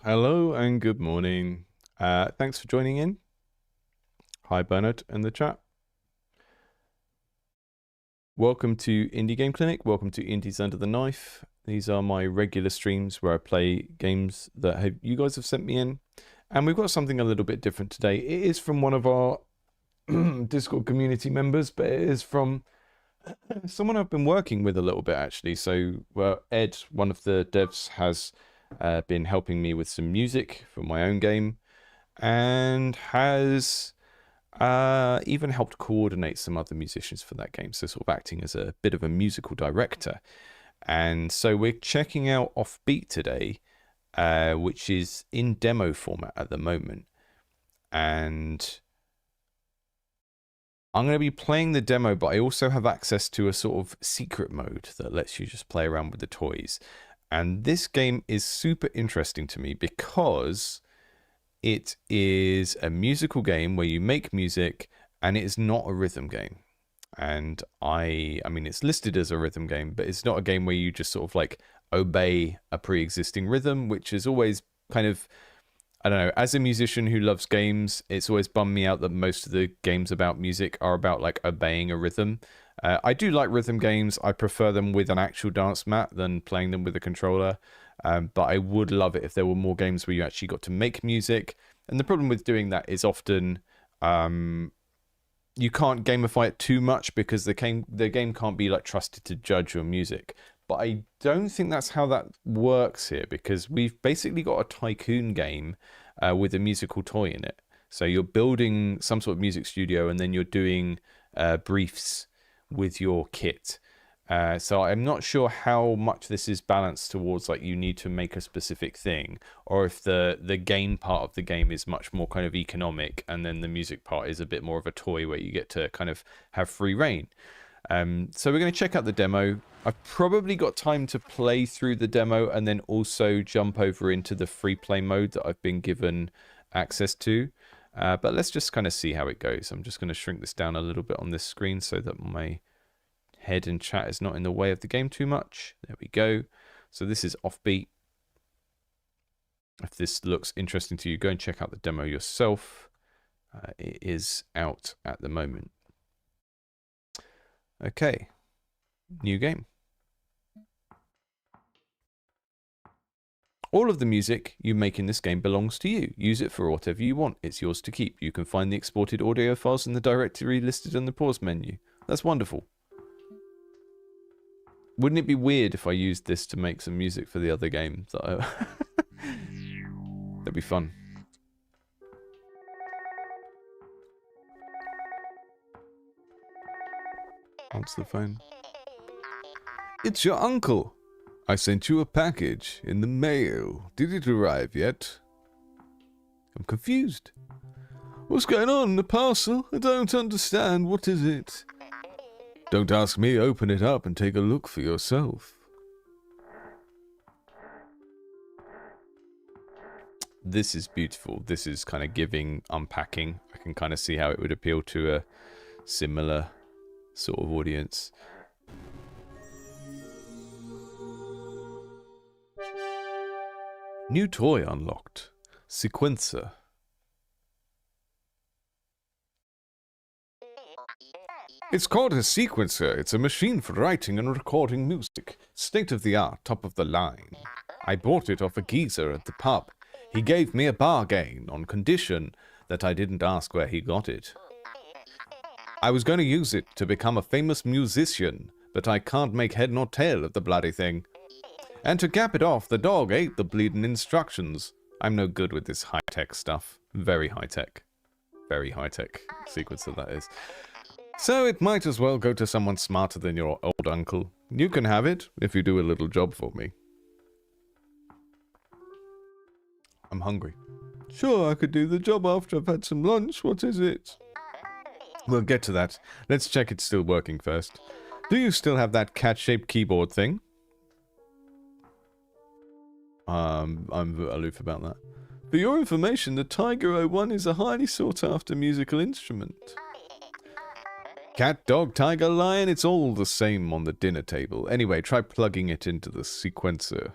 Hello and good morning. Thanks for joining in. Hi, Bernard, in the chat. Welcome to Indie Game Clinic. Welcome to Indies Under the Knife. These are my regular streams where I play games that you guys have sent me in. And we've got something a little bit different today. It is from one of our Discord community members, but it is from someone I've been working with a little bit, actually. So, Ed, one of the devs, has been helping me with some music for my own game and has even helped coordinate some other musicians for that game, so sort of acting as a bit of a musical director. And so we're checking out OffBeat today, which is in demo format at the moment. And I'm going to be playing the demo, but I also have access to a sort of secret mode that lets you just play around with the toys. And this game is super interesting to me because it is a musical game where you make music, and it is not a rhythm game. And I mean, it's listed as a rhythm game, but it's not a game where you just sort of like obey a pre-existing rhythm, which is always kind of, I don't know, as a musician who loves games, it's always bummed me out that most of the games about music are about like obeying a rhythm. I do like rhythm games. I prefer them with an actual dance mat than playing them with a controller. But I would love it if there were more games where you actually got to make music. And the problem with doing that is often you can't gamify it too much because the game can't be like trusted to judge your music. But I don't think that's how that works here, because we've basically got a Tycoon game with a musical toy in it. So you're building some sort of music studio, and then you're doing briefs with your kit. So I'm not sure how much this is balanced towards like you need to make a specific thing, or if the game part of the game is much more kind of economic, and then the music part is a bit more of a toy where you get to kind of have free reign. So we're going to check out the demo. I've probably got time to play through the demo and then also jump over into the free play mode that I've been given access to. But let's just kind of see how it goes. I'm just going to shrink this down a little bit on this screen so that my head and chat is not in the way of the game too much. There we go. So this is OffBeat. If this looks interesting to you, go and check out the demo yourself. It is out at the moment. Okay, new game. All of the music you make in this game belongs to you. Use it for whatever you want. It's yours to keep. You can find the exported audio files in the directory listed in the pause menu. That's wonderful. Wouldn't it be weird if I used this to make some music for the other game? That'd be fun. Answer the phone. It's your uncle. I sent you a package in the mail. Did it arrive yet? I'm confused. What's going on in the parcel? I don't understand. What is it? Don't ask me. Open it up and take a look for yourself. This is beautiful. This is kind of giving unpacking. I can kind of see how it would appeal to a similar sort of audience. New toy unlocked. Sequencer. It's called a sequencer. It's a machine for writing and recording music. State of the art, top of the line. I bought it off a geezer at the pub. He gave me a bargain on condition that I didn't ask where he got it. I was going to use it to become a famous musician, but I can't make head nor tail of the bloody thing. And to cap it off, the dog ate the bleeding instructions. I'm no good with this high-tech stuff. Very high-tech. Very high-tech sequencer, that is. So it might as well go to someone smarter than your old uncle. You can have it if you do a little job for me. I'm hungry. Sure, I could do the job after I've had some lunch. What is it? We'll get to that. Let's check it's still working first. Do you still have that cat-shaped keyboard thing? I'm aloof about that. For your information, the Tiger 01 is a highly sought-after musical instrument. Cat, dog, tiger, lion, it's all the same on the dinner table. Anyway, try plugging it into the sequencer.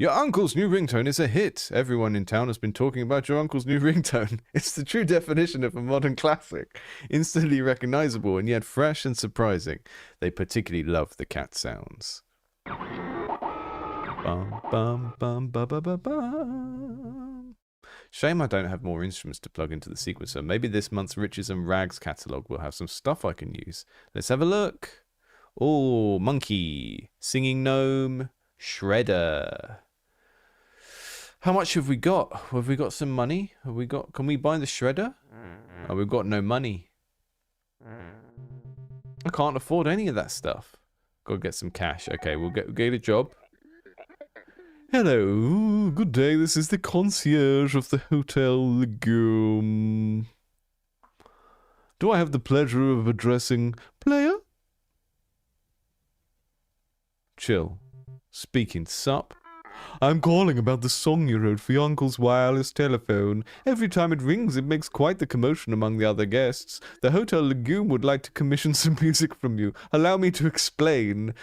Your uncle's new ringtone is a hit. Everyone in town has been talking about your uncle's new ringtone. It's the true definition of a modern classic. Instantly recognizable and yet fresh and surprising. They particularly love the cat sounds. Bum, bum, bum, ba, ba, ba, bum. Shame I don't have more instruments to plug into the sequencer. Maybe this month's Riches and Rags catalogue will have some stuff I can use. Let's have a look. Oh, monkey, singing gnome, shredder. How much have we got? Have we got some money? Have we got? Can we buy the shredder? Oh, we've got no money. I can't afford any of that stuff. Gotta get some cash. Okay, we'll get a job. Hello, good day. This is the concierge of the Hotel Legume. Do I have the pleasure of addressing player? Chill. Speaking, sup? I'm calling about the song you wrote for your uncle's wireless telephone. Every time it rings, it makes quite the commotion among the other guests. The Hotel Legume would like to commission some music from you. Allow me to explain.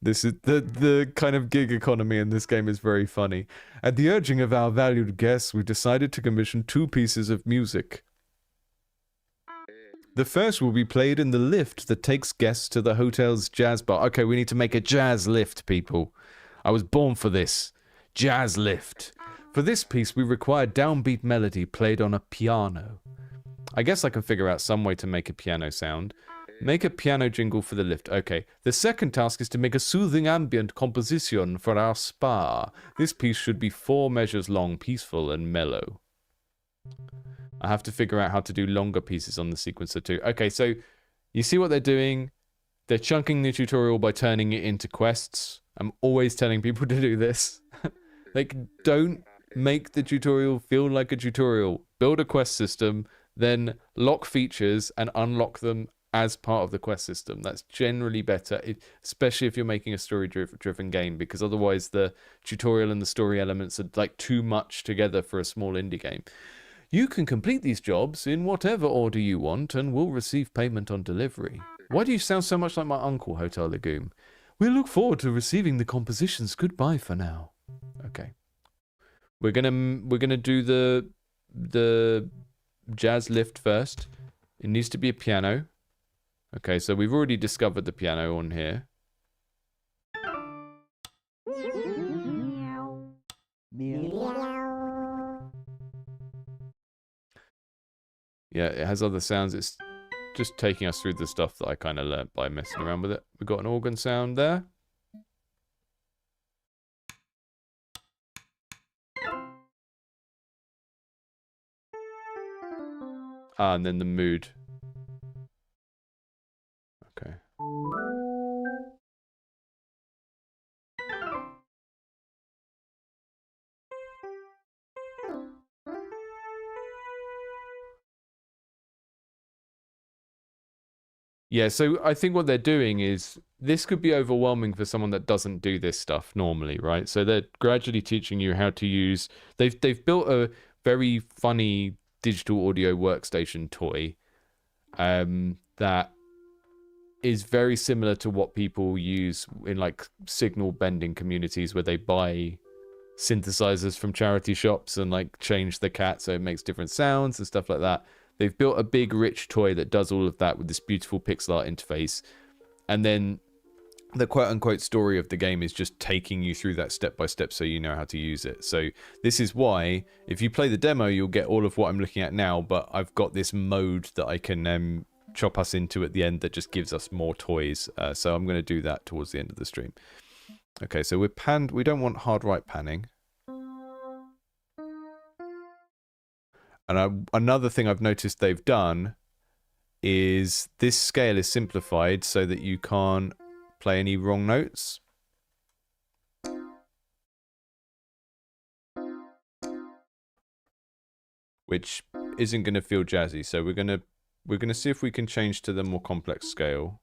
This is the kind of gig economy in this game is very funny. At the urging of our valued guests, we decided to commission 2 pieces of music. The first will be played in the lift that takes guests to the hotel's jazz bar. Okay, we need to make a jazz lift, people. I was born for this. Jazz lift. For this piece, we require downbeat melody played on a piano. I guess I can figure out some way to make a piano sound. Make a piano jingle for the lift. Okay. The second task is to make a soothing ambient composition for our spa. This piece should be 4 measures long, peaceful, and mellow. I have to figure out how to do longer pieces on the sequencer too. Okay, so you see what they're doing? They're chunking the tutorial by turning it into quests. I'm always telling people to do this. Like, don't make the tutorial feel like a tutorial. Build a quest system, then lock features and unlock them as part of the quest system. That's generally better, especially if you're making a story-driven game, because otherwise the tutorial and the story elements are like too much together for a small indie game. You can complete these jobs in whatever order you want and will receive payment on delivery. Why do you sound so much like my uncle, Hotel Legume? We look forward to receiving the compositions. Goodbye for now. Okay. We're gonna do the jazz lift first. It needs to be a piano. Okay, so we've already discovered the piano on here. Yeah, it has other sounds. It's just taking us through the stuff that I kind of learnt by messing around with it. We've got an organ sound there. Ah, and then the mood. Okay. Yeah, so I think what they're doing is, this could be overwhelming for someone that doesn't do this stuff normally, right? So they're gradually teaching you how to use, they've built a very funny digital audio workstation toy that is very similar to what people use in like signal bending communities, where they buy synthesizers from charity shops and like change the cat so it makes different sounds and stuff like that. They've built a big rich toy that does all of that with this beautiful pixel art interface, and then the quote-unquote story of the game is just taking you through that step by step so you know how to use it. So this is why, if you play the demo, you'll get all of what I'm looking at now, but I've got this mode that I can chop us into at the end that just gives us more toys. So I'm going to do that towards the end of the stream. Okay, so we're panned. We don't want hard right panning. And another thing I've noticed they've done is this scale is simplified so that you can't play any wrong notes. Which isn't going to feel jazzy. So we're going to see if we can change to the more complex scale.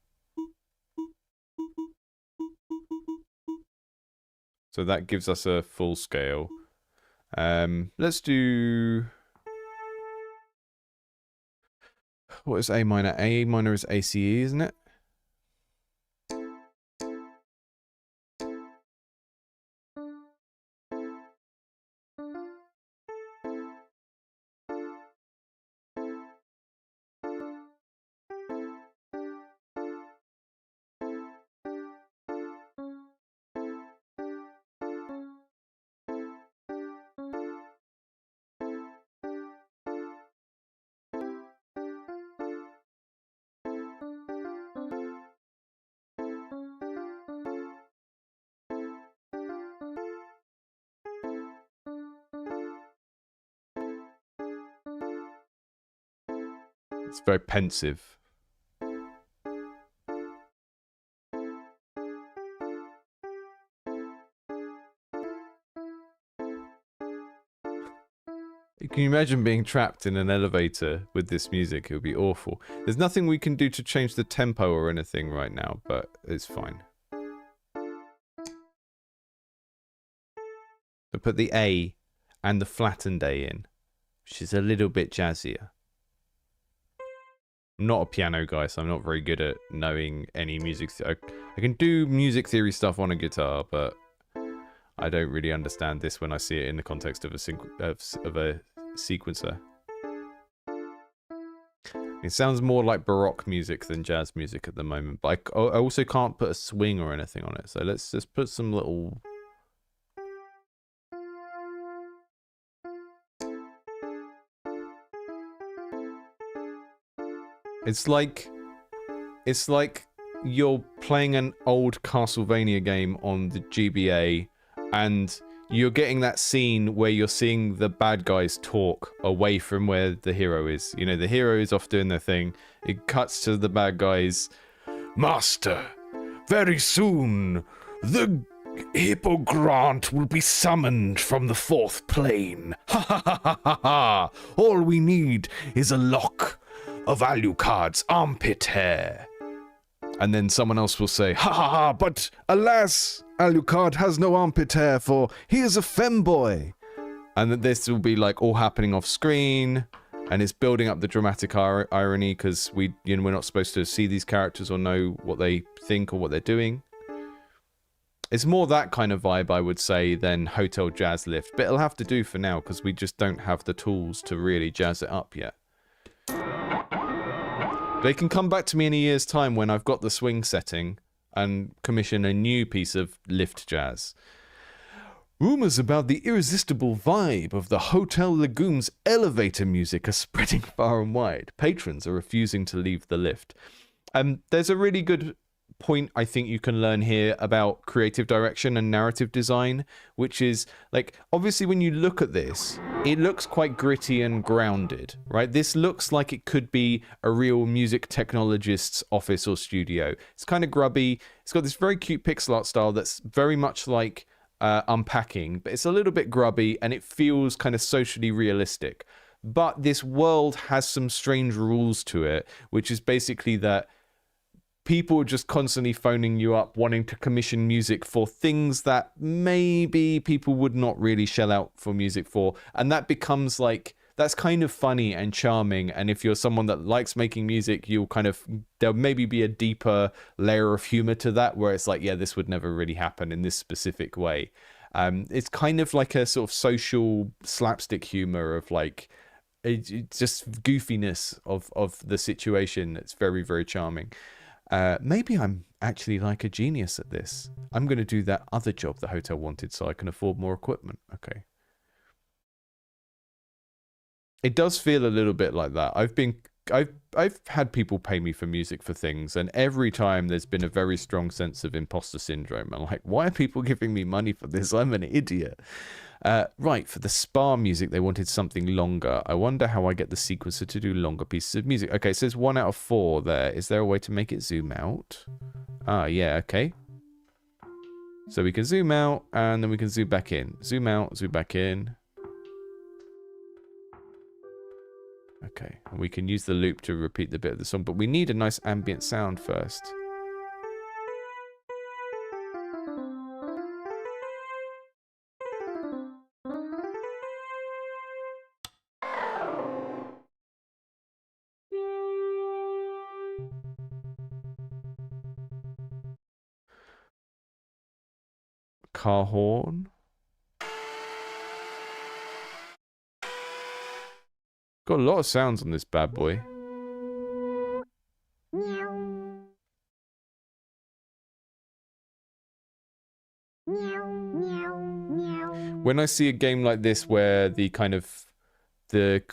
So that gives us a full scale. Let's do... What is A minor? A minor is ACE, isn't it? It's very pensive. Can you imagine being trapped in an elevator with this music? It would be awful. There's nothing we can do to change the tempo or anything right now, but it's fine. So put the A and the flattened A in, which is a little bit jazzier. I'm not a piano guy, so I'm not very good at knowing any music. I can do music theory stuff on a guitar, but I don't really understand this when I see it in the context of a sequencer. It sounds more like Baroque music than jazz music at the moment, but I also can't put a swing or anything on it, so let's just put some little... It's like you're playing an old Castlevania game on the GBA, and you're getting that scene where you're seeing the bad guys talk away from where the hero is. You know, the hero is off doing their thing. It cuts to the bad guys. Master, very soon, the Hippogrant will be summoned from the fourth plane. Ha ha ha ha ha ha! All we need is a lock of Alucard's armpit hair. And then someone else will say, ha ha ha, but alas, Alucard has no armpit hair, for he is a femboy. And then this will be like all happening off screen, and it's building up the dramatic irony, because we're not supposed to see these characters or know what they think or what they're doing. It's more that kind of vibe, I would say, than Hotel Jazz Lift, but it'll have to do for now, because we just don't have the tools to really jazz it up yet. They can come back to me in a year's time when I've got the swing setting and commission a new piece of lift jazz. Rumors about the irresistible vibe of the Hotel Legumes elevator music are spreading far and wide. Patrons are refusing to leave the lift. There's a really good point I think you can learn here about creative direction and narrative design, which is, like, obviously when you look at this, it looks quite gritty and grounded, right? This looks like it could be a real music technologist's office or studio. It's kind of grubby. It's got this very cute pixel art style that's very much like Unpacking, but it's a little bit grubby and it feels kind of socially realistic. But this world has some strange rules to it, which is basically that people are just constantly phoning you up wanting to commission music for things that maybe people would not really shell out for music for. And that becomes like, that's kind of funny and charming. And if you're someone that likes making music, there'll maybe be a deeper layer of humor to that, where it's like, yeah, this would never really happen in this specific way. It's kind of like a sort of social slapstick humor of like, it's just goofiness of the situation. It's very, very charming. Maybe I'm actually like a genius at this. I'm going to do that other job the hotel wanted so I can afford more equipment. Okay. It does feel a little bit like that. I've had people pay me for music for things, and every time there's been a very strong sense of imposter syndrome. I'm like, why are people giving me money for this? I'm an idiot. Right, for the spa music, they wanted something longer. I wonder how I get the sequencer to do longer pieces of music. Okay, it says 1 out of 4 there. Is there a way to make it zoom out? Ah, yeah, okay. So we can zoom out, and then we can zoom back in. Zoom out, zoom back in. Okay, and we can use the loop to repeat the bit of the song, but we need a nice ambient sound first. Car horn. Got a lot of sounds on this bad boy. When I see a game like this where the kind of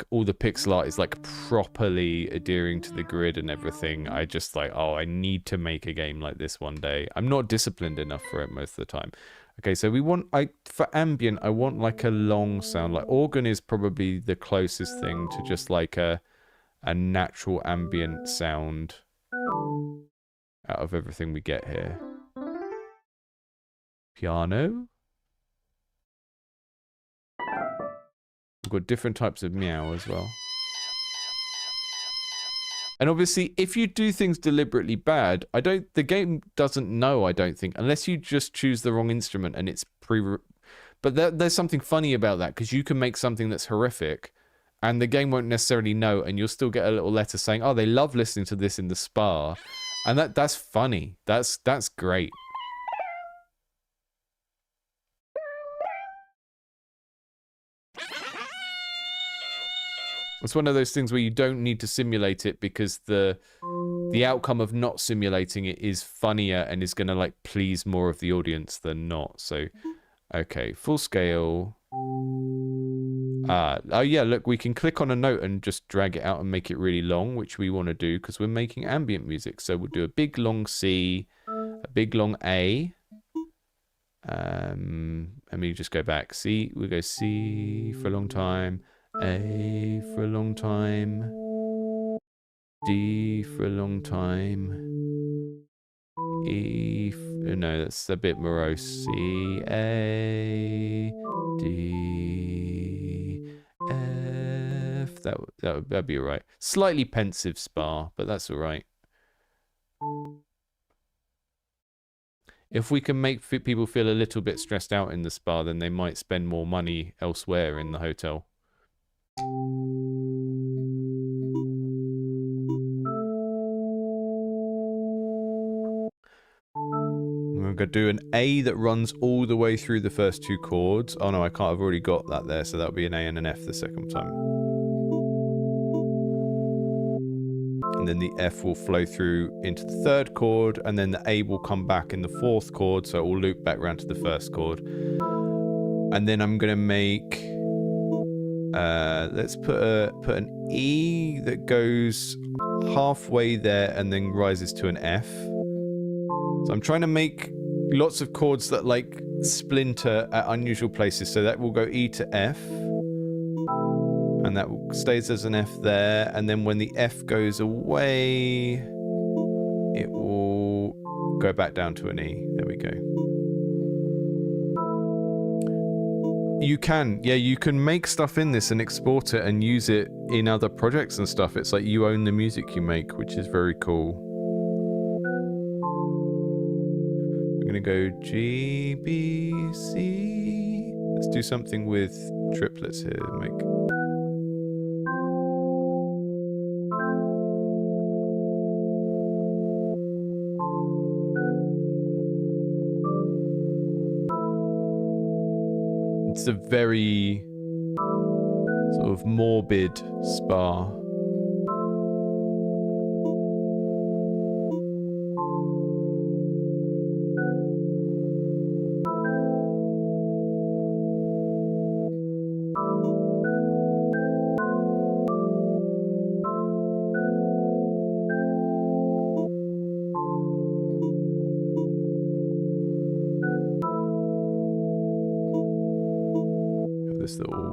all the pixel art is like properly adhering to the grid and everything, I just like, oh, I need to make a game like this one day. I'm not disciplined enough for it most of the time. Okay, so we want, for ambient, I want like a long sound. Like organ is probably the closest thing to just like a a natural ambient sound out of everything we get here. Piano. We've got different types of meow as well. And obviously, if you do things deliberately bad, the game doesn't know, I don't think, unless you just choose the wrong instrument and it's but there's something funny about that, because you can make something that's horrific and the game won't necessarily know, and you'll still get a little letter saying, oh, they love listening to this in the spa. And that's funny. That's great. It's one of those things where you don't need to simulate it, because the outcome of not simulating it is funnier and is going to like please more of the audience than not. So, okay, full scale. Oh yeah, look, we can click on a note and just drag it out and make it really long, which we want to do because we're making ambient music. So we'll do a big long C, a big long A. Let me just go back. C, we'll go C for a long time. A for a long time, D for a long time, E, no, that's a bit morose, C, A, D, F, that'd be alright. Slightly pensive spa, but that's alright. If we can make people feel a little bit stressed out in the spa, then they might spend more money elsewhere in the hotel. We're going to do an A that runs all the way through the first two chords. Oh no, I can't. I've already got that there, so that'll be an A and an F the second time. And then the F will flow through into the third chord, and then the A will come back in the fourth chord, so it will loop back around to the first chord. And then I'm going to make... let's put an E that goes halfway there and then rises to an F. So I'm trying to make lots of chords that like splinter at unusual places. So that will go E to F, and that stays as an F there. And then when the F goes away, it will go back down to an E. There we go. You can make stuff in this and export it and use it in other projects and stuff. It's like you own the music you make, which is very cool. We're gonna go G, B, C. Let's do something with triplets here. It's a very sort of morbid spa. This little...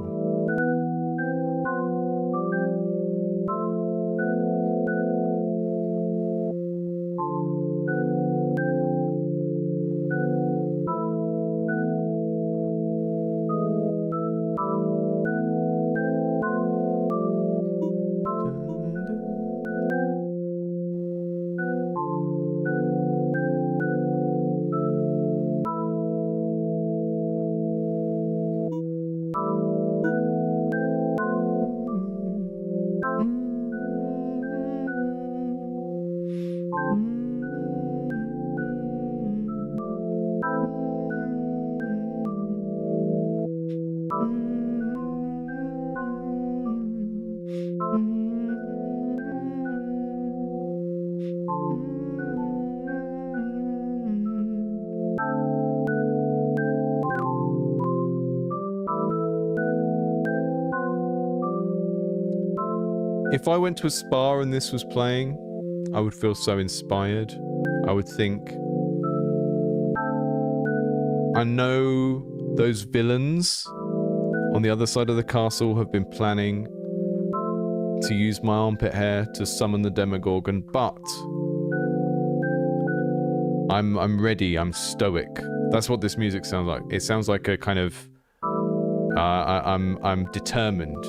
If I went to a spa and this was playing, I would feel so inspired. I would think, I know those villains on the other side of the castle have been planning to use my armpit hair to summon the Demogorgon, but I'm ready. I'm stoic. That's what this music sounds like. It sounds like a kind of I'm determined,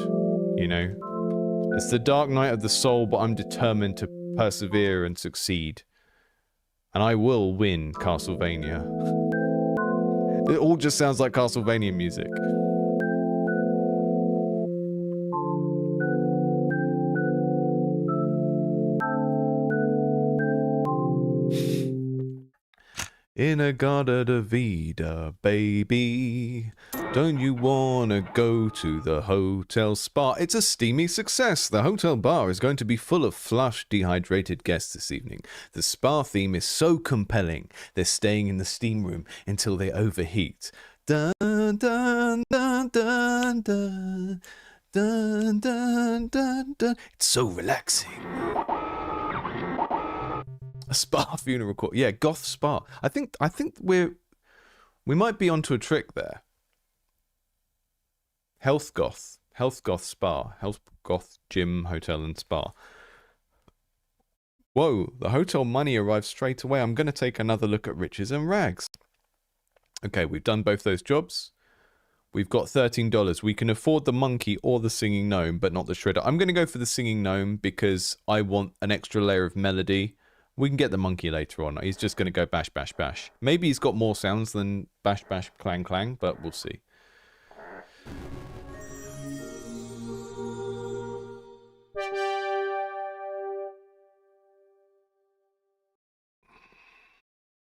you know. It's the dark night of the soul, but I'm determined to persevere and succeed. And I will win Castlevania. It all just sounds like Castlevania music. In a Garda de Vida, baby. Don't you wanna go to the hotel spa? It's a steamy success. The hotel bar is going to be full of flushed, dehydrated guests this evening. The spa theme is so compelling. They're staying in the steam room until they overheat. Dun dun dun dun dun dun dun dun dun. It's so relaxing. A spa funeral court. Yeah, goth spa. I think we might be onto a trick there. Health goth spa, health goth gym, hotel and spa. Whoa, the hotel money arrives straight away. I'm going to take another look at riches and rags. Okay, we've done both those jobs. We've got $13. We can afford the monkey or the singing gnome, but not the shredder. I'm going to go for the singing gnome because I want an extra layer of melody. We can get the monkey later on. He's just going to go bash, bash, bash. Maybe he's got more sounds than bash, bash, clang, clang, but we'll see.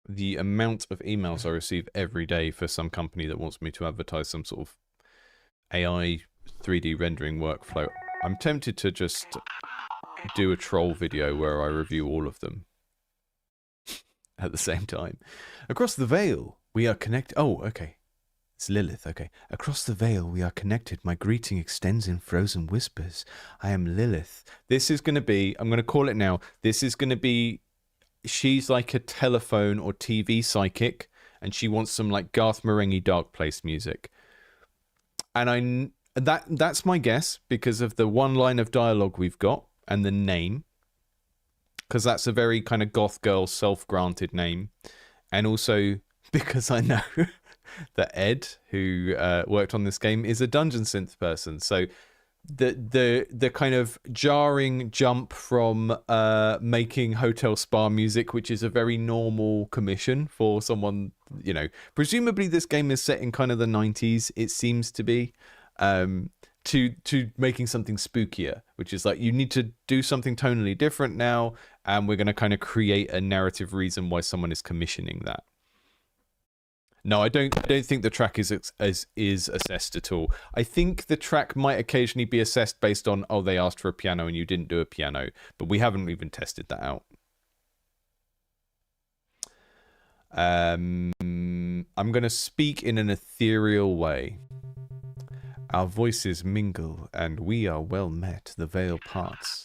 The amount of emails I receive every day for some company that wants me to advertise some sort of AI 3D rendering workflow. I'm tempted to just do a troll video where I review all of them at the same time. Across the veil, we are connected. Oh, okay. It's Lilith, okay. Across the veil, we are connected. My greeting extends in frozen whispers. I am Lilith. This is going to be, I'm going to call it now. This is going to be, she's like a telephone or TV psychic, and she wants some like Garth Marenghi Dark Place music. And that's my guess because of the one line of dialogue we've got and the name, because that's a very kind of goth girl self-granted name, and also because I know that Ed, who worked on this game, is a dungeon synth person. So the kind of jarring jump from making hotel spa music, which is a very normal commission for someone, you know, presumably this game is set in kind of the 90s, it seems to be, to making something spookier, which is like, you need to do something tonally different now, and we're going to kind of create a narrative reason why someone is commissioning that. No, I don't think the track is assessed at all. I think the track might occasionally be assessed based on, oh, they asked for a piano and you didn't do a piano, but we haven't even tested that out. I'm going to speak in an ethereal way. Our voices mingle, and we are well met, the veil parts.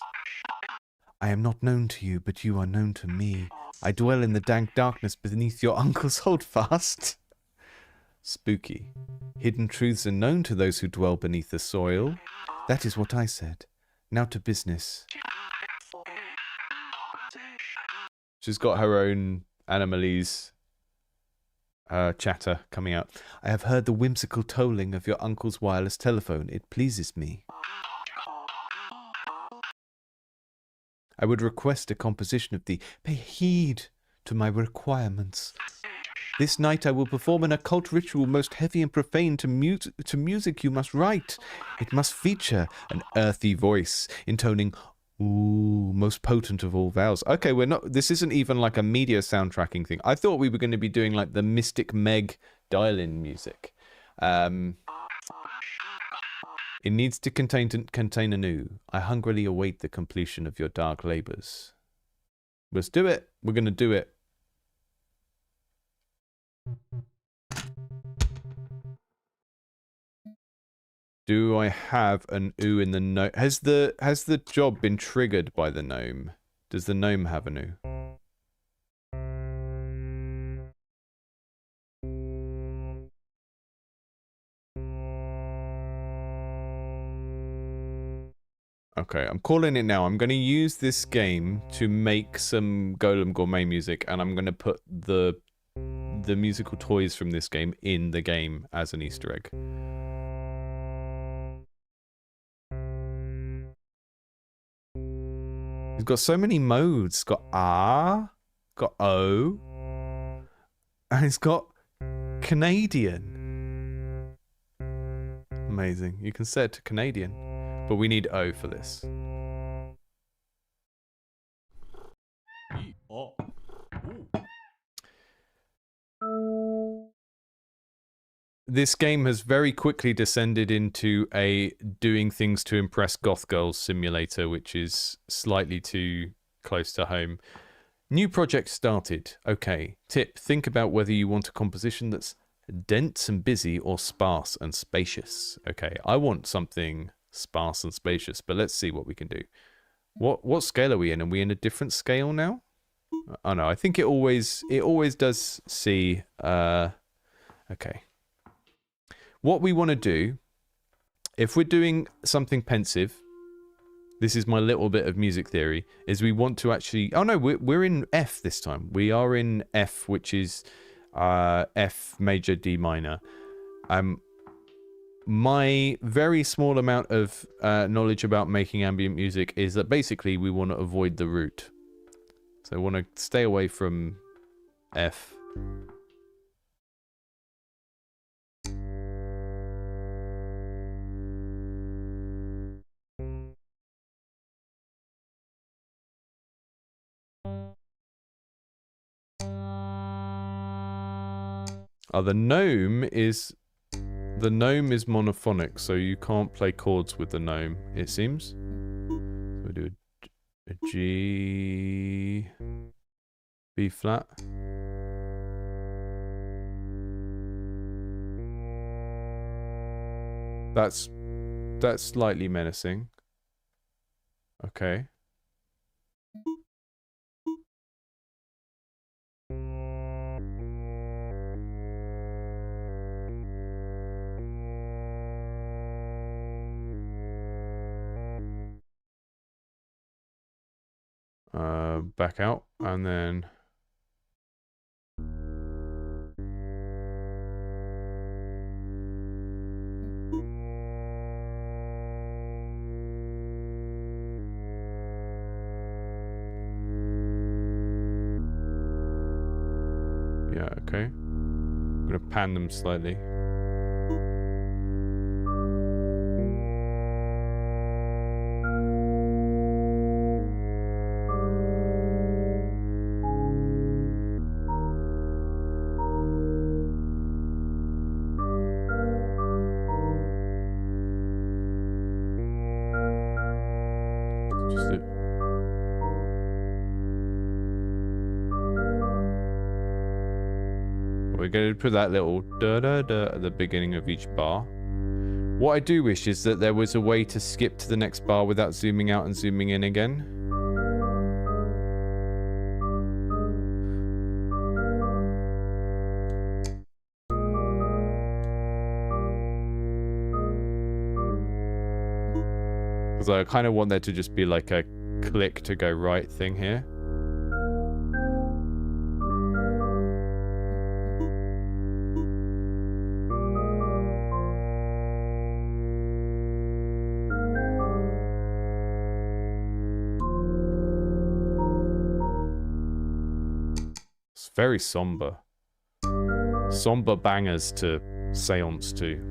I am not known to you, but you are known to me. I dwell in the dank darkness beneath your uncle's holdfast. Spooky. Hidden truths are known to those who dwell beneath the soil. That is what I said. Now to business. She's got her own Animalese chatter coming out. I have heard the whimsical tolling of your uncle's wireless telephone. It pleases me. I would request a composition of thee. Pay heed to my requirements. This night I will perform an occult ritual most heavy and profane. To music you must write. It must feature an earthy voice, intoning, ooh, most potent of all vows. Okay, this isn't even like a media soundtracking thing. I thought we were going to be doing like the Mystic Meg dial-in music. It needs to contain anew. I hungrily await the completion of your dark labors. Let's do it. We're going to do it. Do I have an ooh in the gnome? Has the job been triggered by the gnome? Does the gnome have an ooh? Okay, I'm calling it now. I'm going to use this game to make some Golem Gourmet music, and I'm going to put the musical toys from this game in the game as an Easter egg. He's got so many modes. He's got R, got O, and he's got Canadian. Amazing. You can set it to Canadian, but we need O for this. This game has very quickly descended into a doing things to impress goth girls simulator, which is slightly too close to home. New project started. Okay. Tip, think about whether you want a composition that's dense and busy or sparse and spacious. Okay, I want something sparse and spacious, but let's see what we can do. What scale are we in? Are we in a different scale now? Oh no, I think it always does C. Okay. What we want to do, if we're doing something pensive, this is my little bit of music theory, is we want to actually... Oh no, we're in F this time. We are in F, which is F major D minor. My very small amount of knowledge about making ambient music is that basically we want to avoid the root. So I want to stay away from F. Oh, the gnome is monophonic, so you can't play chords with the gnome, it seems. So we do a G, B flat. That's slightly menacing. Okay. Back out, and then... Yeah, okay. I'm gonna pan them slightly. We're going to put that little da-da-da at the beginning of each bar. What I do wish is that there was a way to skip to the next bar without zooming out and zooming in again. Because I kind of want there to just be like a click to go right thing here. Very somber. Somber bangers to seance to.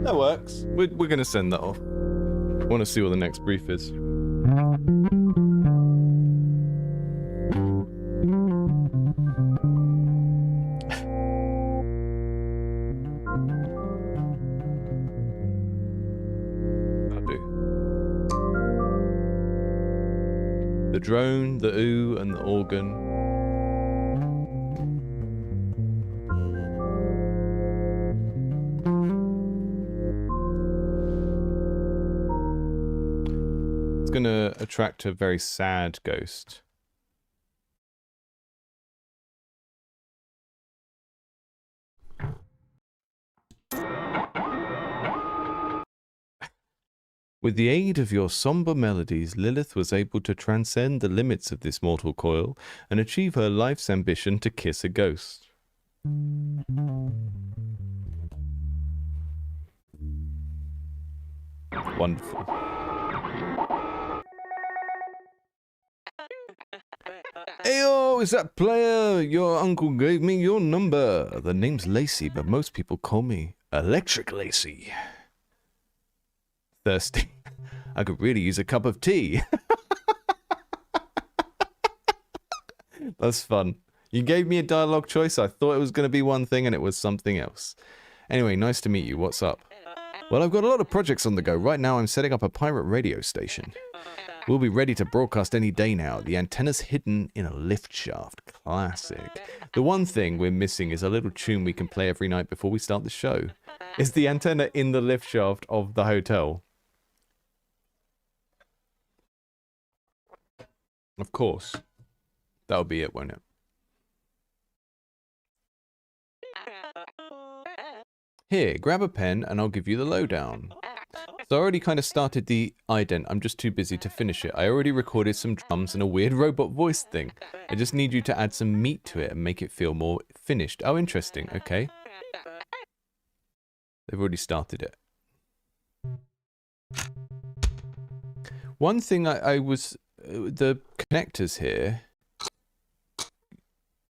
That works. We're going to send that off. I want to see what the next brief is. The drone, the ooh, and the organ. It's gonna attract a very sad ghost. With the aid of your somber melodies, Lilith was able to transcend the limits of this mortal coil and achieve her life's ambition to kiss a ghost. Wonderful. Ayo, is that player? Your uncle gave me your number. The name's Lacey, but most people call me Electric Lacey. Thirsty. I could really use a cup of tea. That's fun. You gave me a dialogue choice. I thought it was going to be one thing and it was something else. Anyway, nice to meet you. What's up? Well, I've got a lot of projects on the go. Right now, I'm setting up a pirate radio station. We'll be ready to broadcast any day now. The antenna's hidden in a lift shaft. Classic. The one thing we're missing is a little tune we can play every night before we start the show. Is the antenna in the lift shaft of the hotel? Of course. That'll be it, won't it? Here, grab a pen and I'll give you the lowdown. So I already kind of started the ident. I'm just too busy to finish it. I already recorded some drums and a weird robot voice thing. I just need you to add some meat to it and make it feel more finished. Oh, interesting. Okay. They've already started it. One thing I was... the connectors here...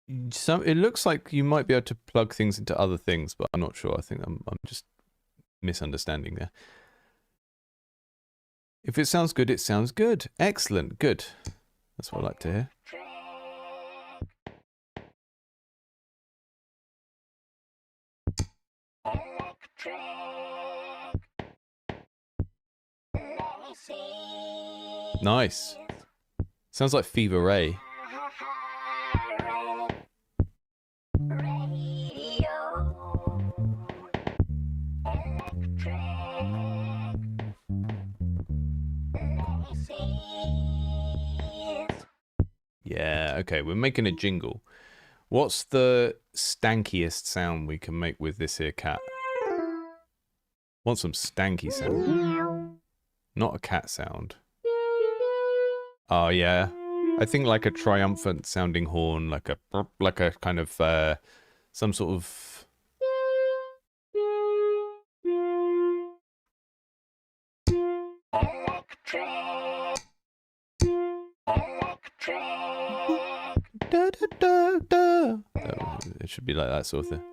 it looks like you might be able to plug things into other things, but I'm not sure. I think I'm just misunderstanding there. If it sounds good, it sounds good. Excellent. Good. That's what I like to hear. Nice. Sounds like Fever Ray. Yeah, okay, we're making a jingle. What's the stankiest sound we can make with this here cat? Want some stanky sound. Not a cat sound. Oh, yeah. I think like a triumphant sounding horn, like a kind of, some sort of... Da, da, da, da. Oh, it should be like that sort of thing.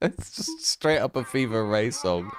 It's just straight up a Fever Ray song.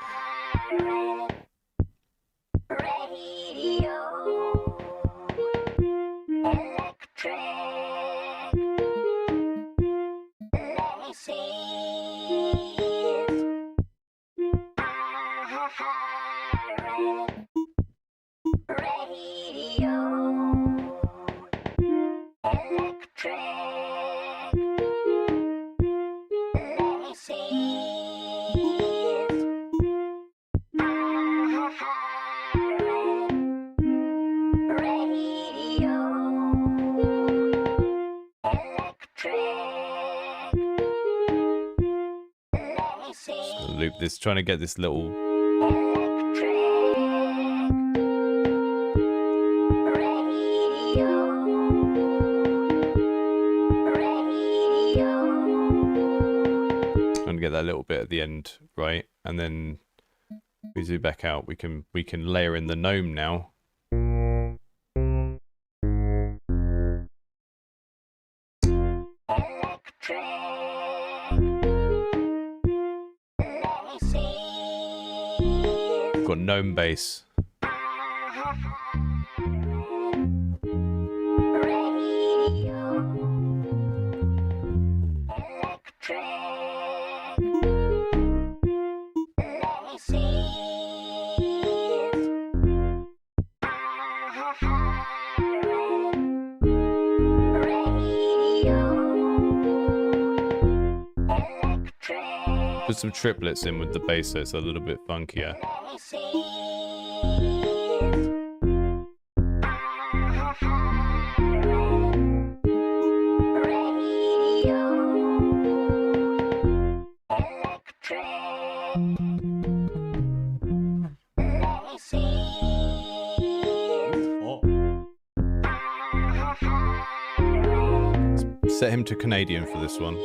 loop this, trying to get this little... Trying to get that little bit at the end, right? And then we zoom back out. We can layer in the gnome now. We've got gnome bass. Put some triplets in with the bass so it's a little bit funkier. Set him to Canadian for this one.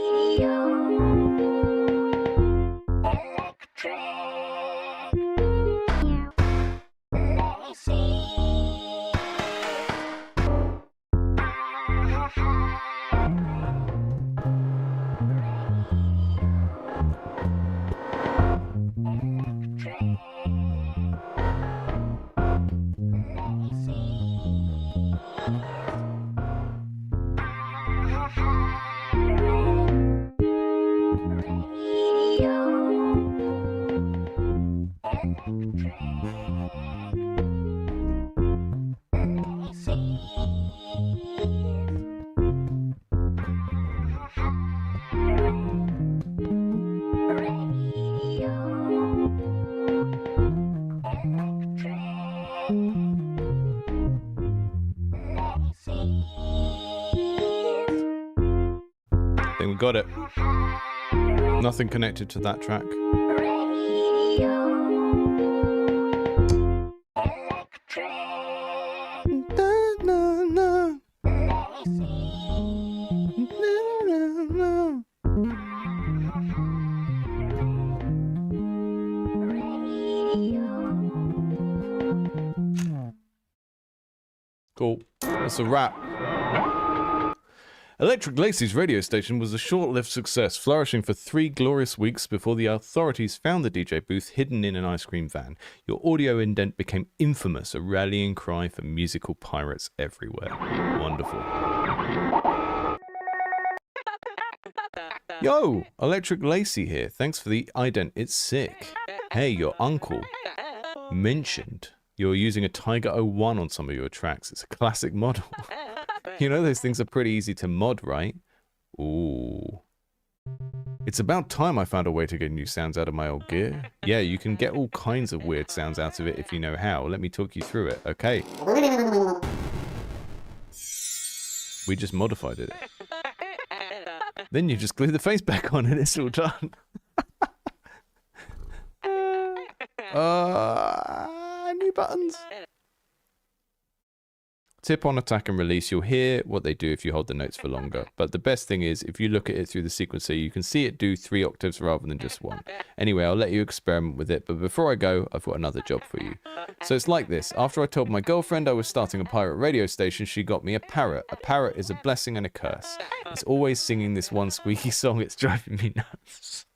I think we got it. Nothing connected to that track. Cool. That's a wrap. Electric Lacey's radio station was a short-lived success, flourishing for 3 glorious weeks before the authorities found the DJ booth hidden in an ice cream van. Your audio indent became infamous, a rallying cry for musical pirates everywhere. Wonderful. Yo, Electric Lacey here. Thanks for the ident. It's sick. Hey, your uncle mentioned you're using a Tiger 01 on some of your tracks. It's a classic model. You know those things are pretty easy to mod, right? Ooh. It's about time I found a way to get new sounds out of my old gear. Yeah, you can get all kinds of weird sounds out of it if you know how. Let me talk you through it, okay? We just modified it. Then you just glue the face back on and it's all done. New buttons. Tip on attack and release. You'll hear what they do if you hold the notes for longer. But the best thing is, if you look at it through the sequencer, you can see it do 3 octaves rather than just 1. Anyway, I'll let you experiment with it. But before I go, I've got another job for you. So it's like this. After I told my girlfriend I was starting a pirate radio station, she got me a parrot. A parrot is a blessing and a curse. It's always singing this one squeaky song. It's driving me nuts.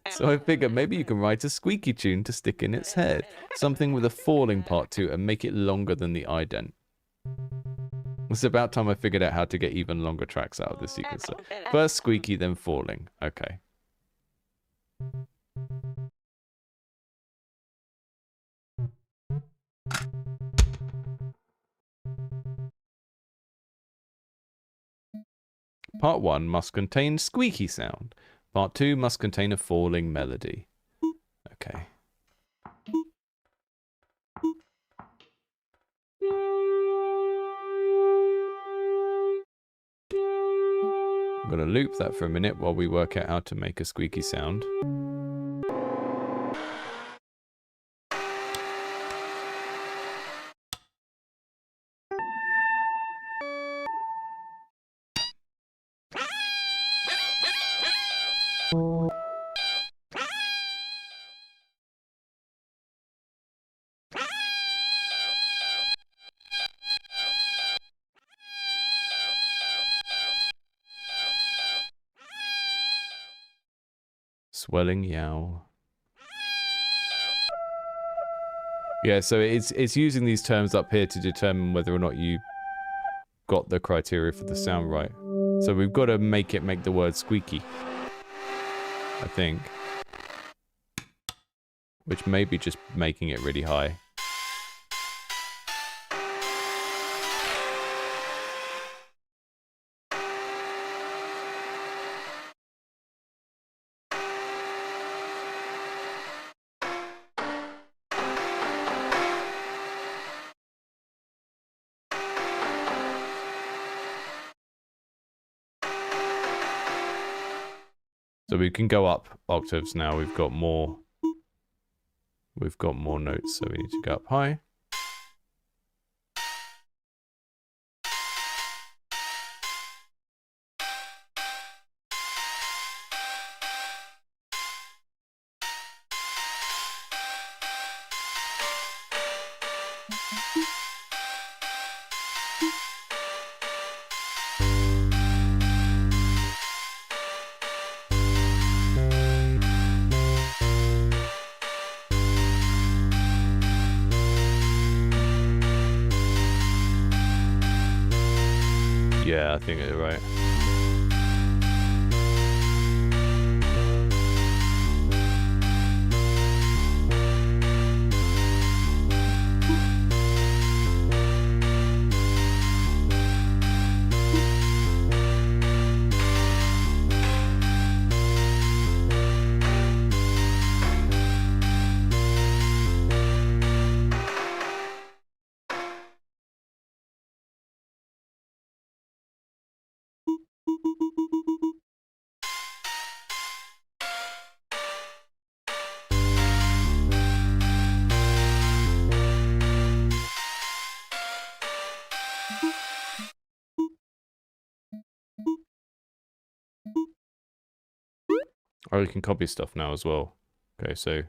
So I figured maybe you can write a squeaky tune to stick in its head. Something with a falling part to it and make it longer than the ident. It's about time I figured out how to get even longer tracks out of the sequencer. First squeaky, then falling. Okay. Part 1 must contain squeaky sound. Part 2 must contain a falling melody. Okay. I'm going to loop that for a minute while we work out how to make a squeaky sound. Swelling yow. Yeah, so it's using these terms up here to determine whether or not you got the criteria for the sound right. So we've got to make the word squeaky, I think. Which may be just making it really high. So we can go up octaves now. We've got more notes, so we need to go up high. Yeah, I think you're right. Oh, you can copy stuff now as well. Okay, so...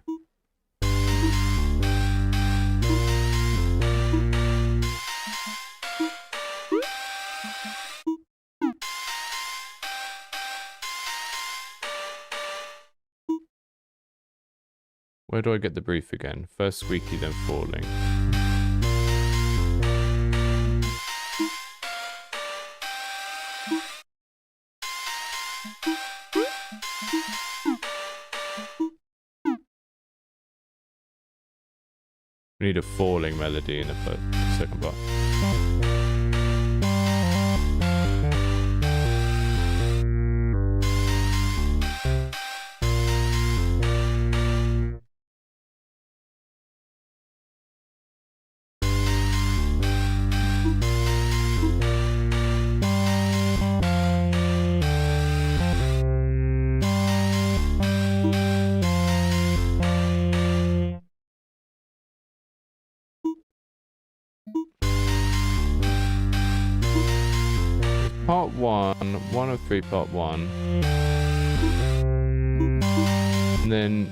Where do I get the brief again? First squeaky, then falling. We need a falling melody in the second part. Part 1 of 3, part 1. And then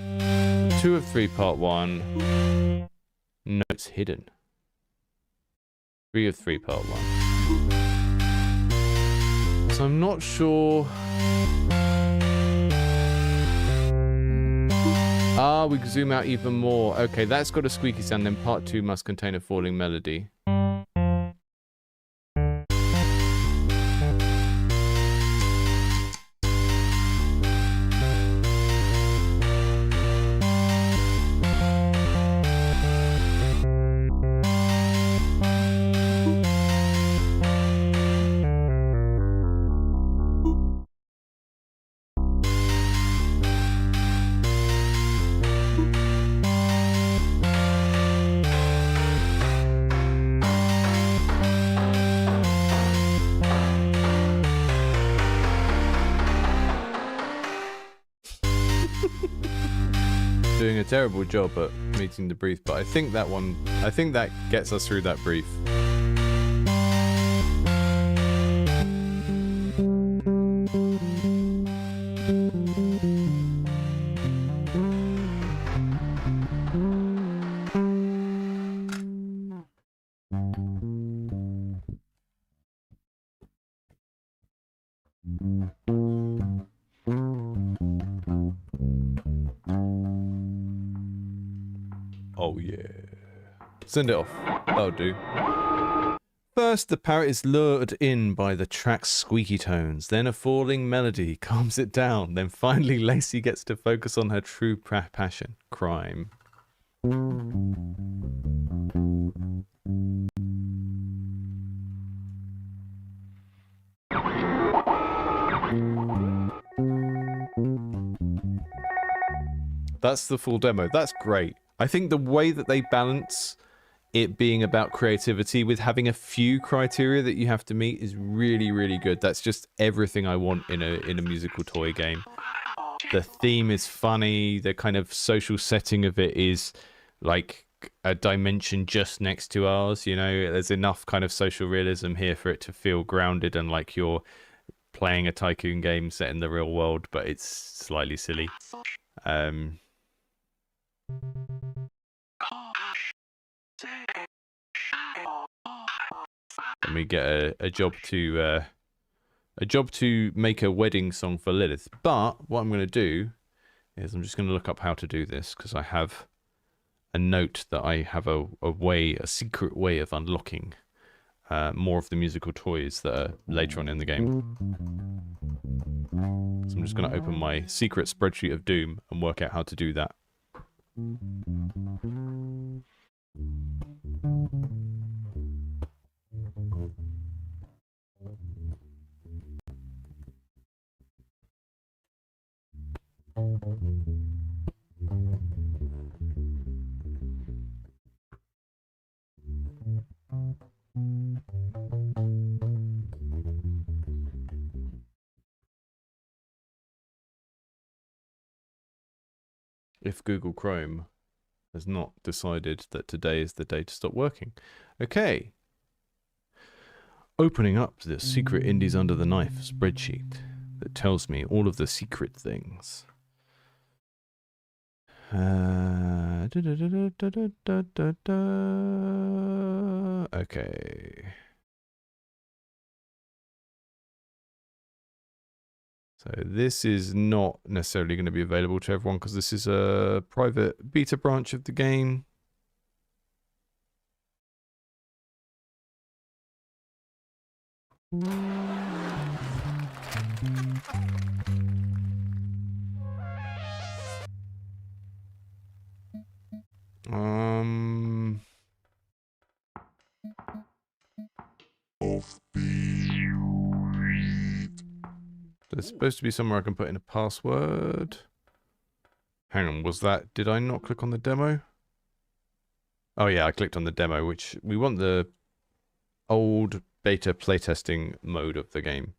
2 of 3, part 1. Notes hidden. 3 of 3, part 1. So I'm not sure. Ah, we can zoom out even more. Okay, that's got a squeaky sound, then part 2 must contain a falling melody. Doing a terrible job at meeting the brief, but I think that gets us through that brief. Send it off. That'll do. First, the parrot is lured in by the track's squeaky tones. Then a falling melody calms it down. Then finally, Lacey gets to focus on her true passion, crime. That's the full demo. That's great. I think the way that they balance it being about creativity with having a few criteria that you have to meet is really, really good. That's just everything I want in a musical toy game. The theme is funny. The kind of social setting of it is like a dimension just next to ours. You know, there's enough kind of social realism here for it to feel grounded and like you're playing a Tycoon game set in the real world, but it's slightly silly. And we get a job to make a wedding song for Lilith. But what I'm going to do is I'm just going to look up how to do this because I have a note that I have a secret way of unlocking more of the musical toys that are later on in the game. So I'm just going to open my secret spreadsheet of doom and work out how to do that. If Google Chrome has not decided that today is the day to stop working. Okay. Opening up the secret indies under the knife spreadsheet that tells me all of the secret things. Okay. So this is not necessarily going to be available to everyone because this is a private beta branch of the game. There's supposed to be somewhere I can put in a password. Hang on, did I not click on the demo? Oh yeah, I clicked on the demo, which we want the old beta playtesting mode of the game.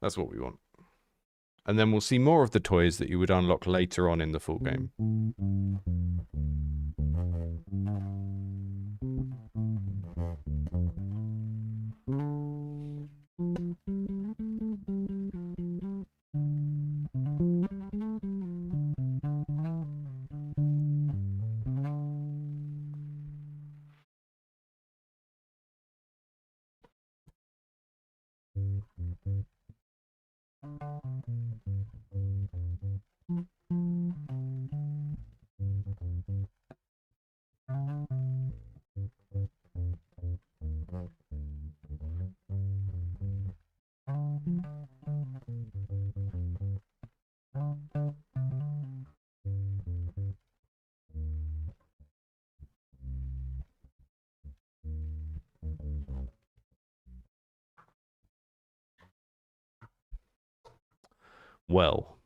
That's what we want. And then we'll see more of the toys that you would unlock later on in the full game. Well.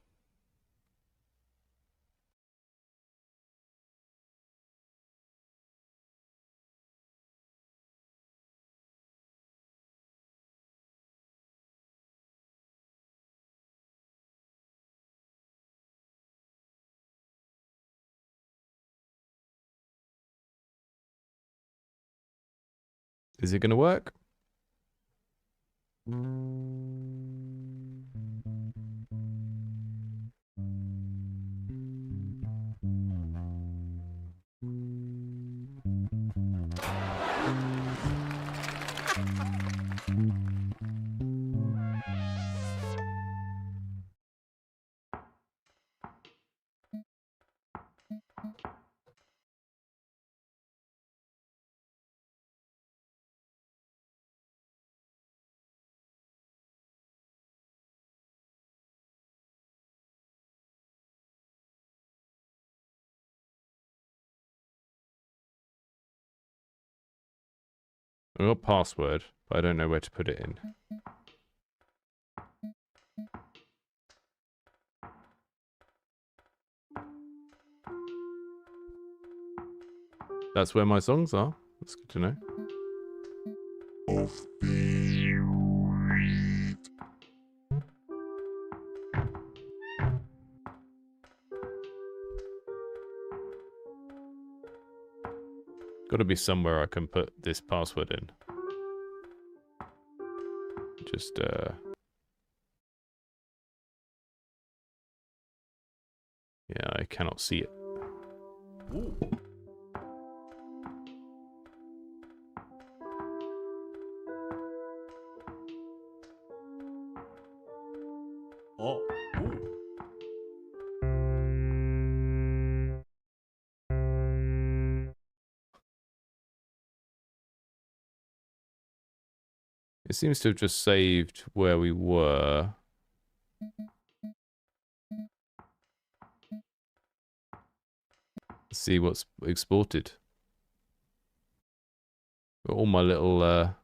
Is it going to work? I got password, but I don't know where to put it in. That's where my songs are. That's good to know. Got to be somewhere I can put this password in. Just, yeah, I cannot see it. Ooh. Oh. Ooh. It seems to have just saved where we were. Let's see what's exported. Got all my little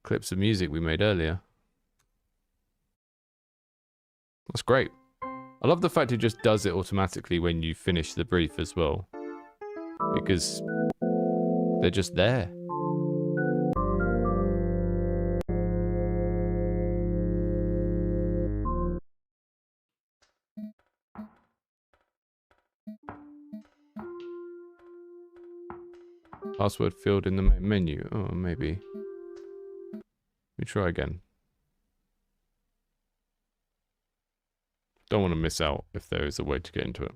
clips of music we made earlier. That's great. I love the fact it just does it automatically when you finish the brief as well. Because they're just there. Password field in the menu. Oh, maybe. Let me try again. Don't want to miss out if there is a way to get into it.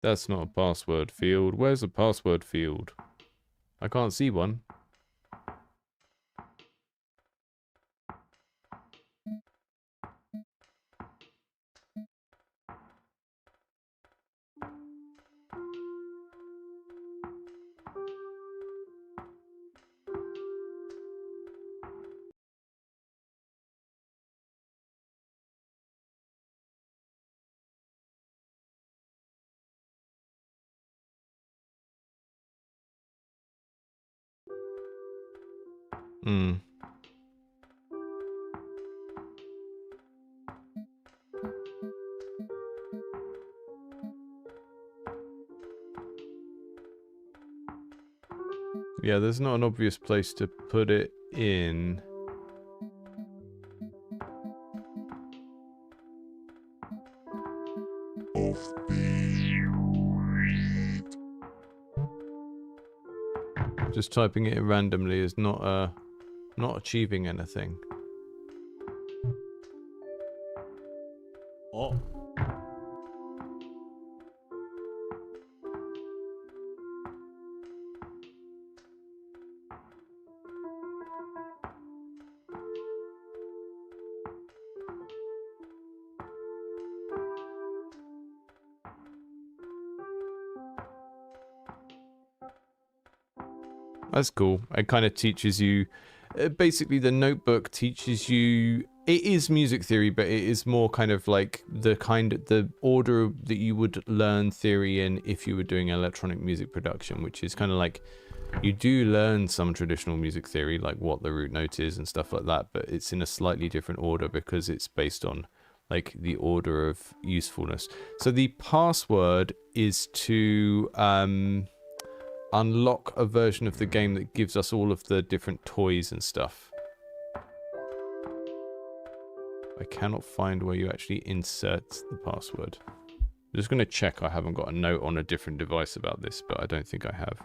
That's not a password field. Where's a password field? I can't see one. Hmm. Yeah, there's not an obvious place to put it in. Just typing it in randomly is not achieving anything. Oh. That's cool. It kind of teaches you, basically the notebook teaches you, it is music theory, but it is more kind of like the order that you would learn theory in if you were doing electronic music production, which is kind of like, you do learn some traditional music theory, like what the root note is and stuff like that, but it's in a slightly different order because it's based on like the order of usefulness. So the password is to, unlock a version of the game that gives us all of the different toys and stuff. I cannot find where you actually insert the password. I'm just going to check I haven't got a note on a different device about this, but I don't think I have.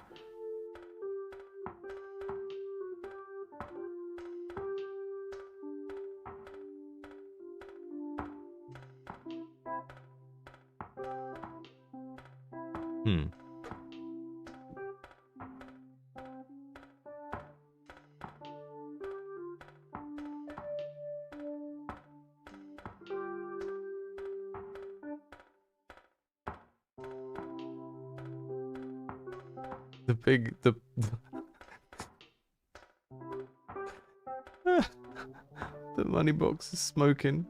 Hmm. money box is smoking.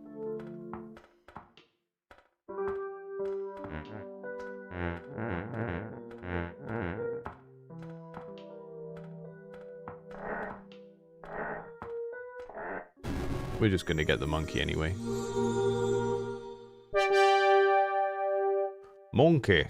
We're just gonna get the monkey anyway. Monkey.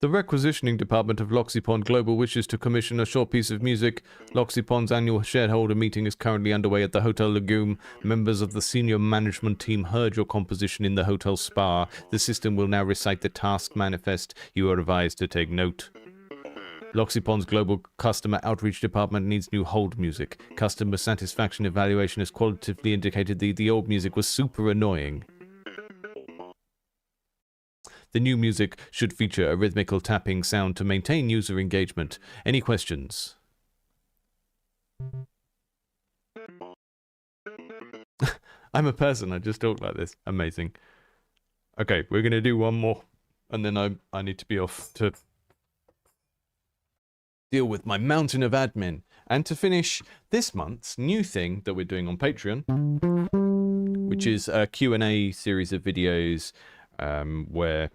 The requisitioning department of Loxypond Global wishes to commission a short piece of music. Loxypond's annual shareholder meeting is currently underway at the Hotel Legume. Members of the senior management team heard your composition in the hotel spa. The system will now recite the task manifest. You are advised to take note. Loxypond's global customer outreach department needs new hold music. Customer satisfaction evaluation has qualitatively indicated the old music was super annoying. The new music should feature a rhythmical tapping sound to maintain user engagement. Any questions? I'm a person, I just talk like this. Amazing. Okay, we're going to do one more. And then I need to be off to deal with my mountain of admin. And to finish this month's new thing that we're doing on Patreon, which is a Q&A series of videos where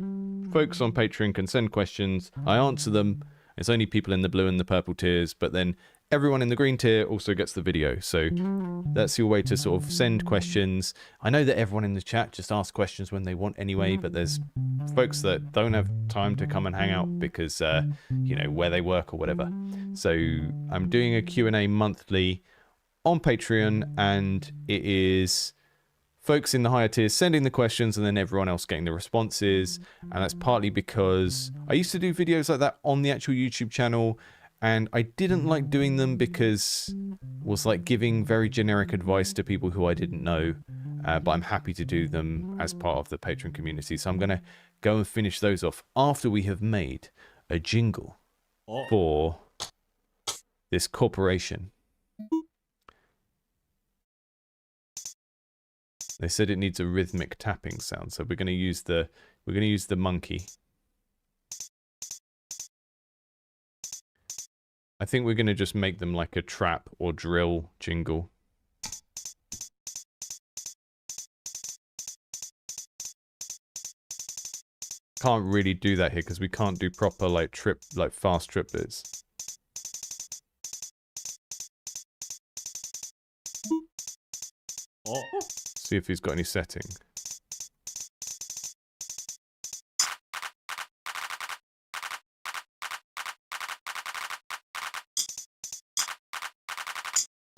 folks on Patreon can send questions. I answer them. It's only people in the blue and the purple tiers, but then everyone in the green tier also gets the video. So that's your way to sort of send questions. I know that everyone in the chat just asks questions when they want anyway, but there's folks that don't have time to come and hang out because, you know, where they work or whatever. So I'm doing a Q&A monthly on Patreon, and it is folks in the higher tiers sending the questions and then everyone else getting the responses. And that's partly because I used to do videos like that on the actual YouTube channel, and I didn't like doing them because it was like giving very generic advice to people who I didn't know. But I'm happy to do them as part of the Patreon community. So I'm going to go and finish those off after we have made a jingle for this corporation. They said it needs a rhythmic tapping sound, so we're going to use the monkey. I think we're going to just make them like a trap or drill jingle. Can't really do that here because we can't do proper like fast triplets. Oh. See if he's got any setting.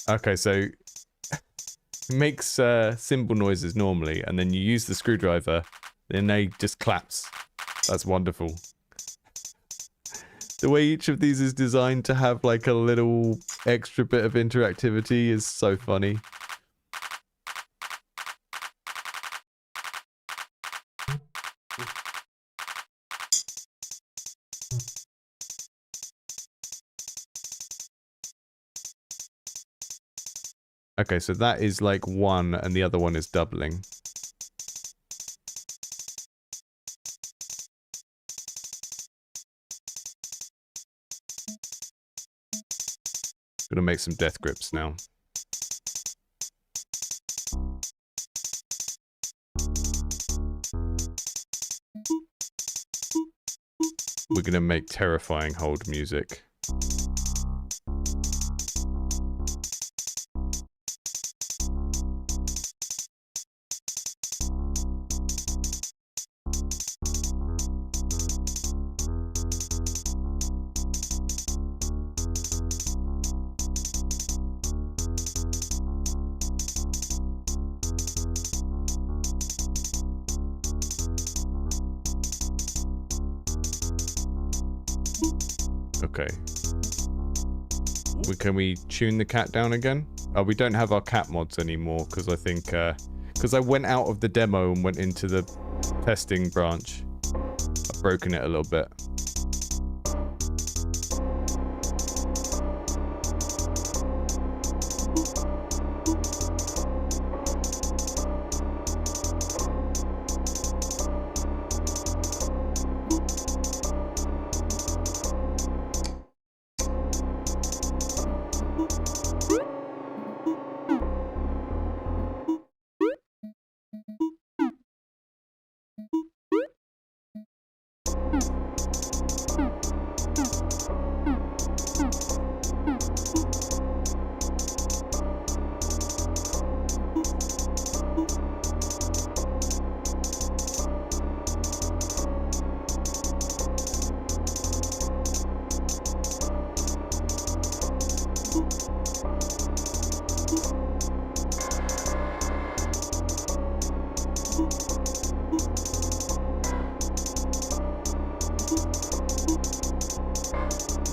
Okay, so makes cymbal noises normally, and then you use the screwdriver, then they just claps. That's wonderful. The way each of these is designed to have like a little extra bit of interactivity is so funny. Okay, so that is like one, and the other one is doubling. Gonna make some death grips now. We're gonna make terrifying hold music. Okay. Can we tune the cat down again? Oh, we don't have our cat mods anymore because I think because I went out of the demo and went into the testing branch. I've broken it a little bit.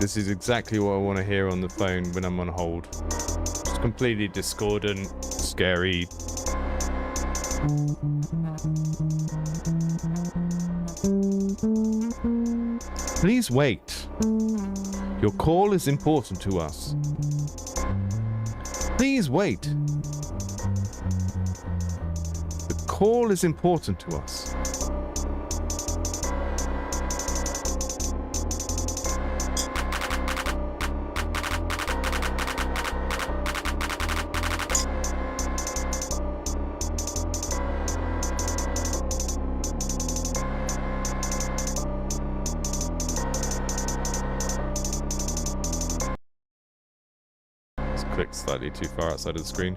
This is exactly what I want to hear on the phone when I'm on hold. It's completely discordant, scary. Please wait. Your call is important to us. Please wait. The call is important to us. Clicked slightly too far outside of the screen.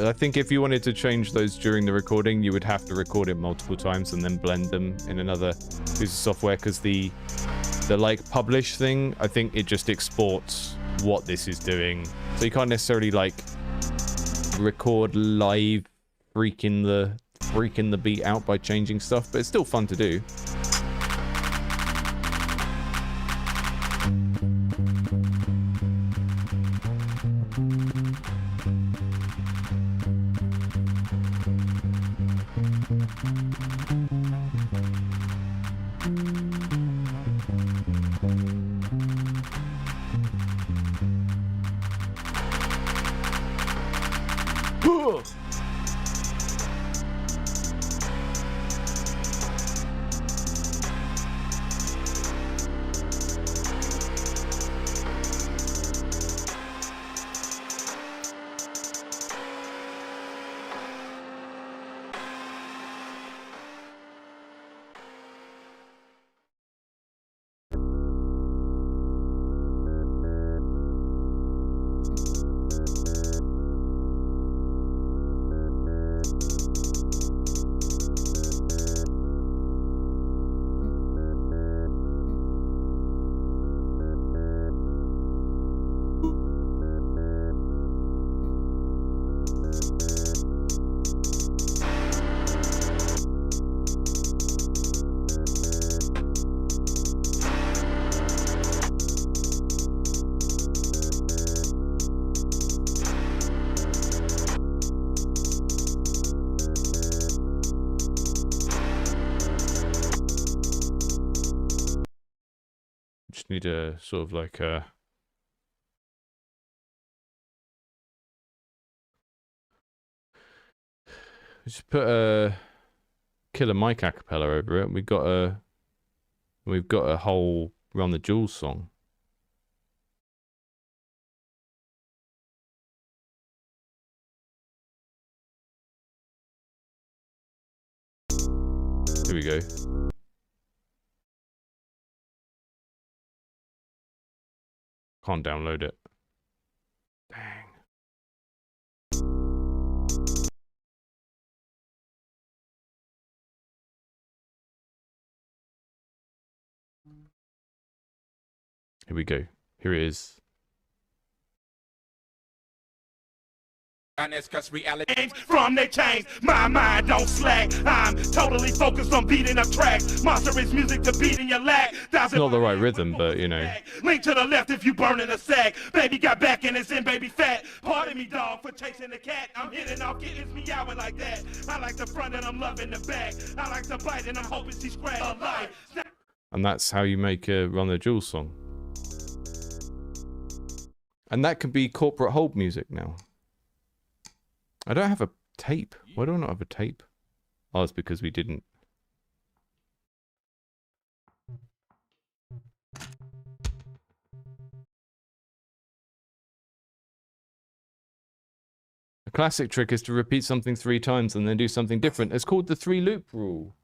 I think if you wanted to change those during the recording, you would have to record it multiple times and then blend them in another piece of software, because the like publish thing, I think it just exports what this is doing. So you can't necessarily like record live freaking the beat out by changing stuff, but it's still fun to do. Need a sort of like a just put a Killer Mike acapella over it. We've got a whole Run the Jewels song. Here we go. Can't download it. Dang. Here we go. Here it is. Cause reality from they change. My mind don't slack. I'm totally focused on beating up tracks. Monster is music to beat in your lag. It's not the right rhythm, but you know. Link to the left if you burning a sack. Baby got back and it's in baby fat. Pardon me, dog, for chasing the cat. I'm hitting off, getting me out like that. I like the front and I'm loving the back. I like to bite and I'm hoping she scratch a life. And that's how you make a Run the Jewels song. And that could be corporate hold music now. I don't have a tape. Why do I not have a tape? Oh, it's because we didn't. A classic trick is to repeat something 3 times and then do something different. It's called the 3-loop rule,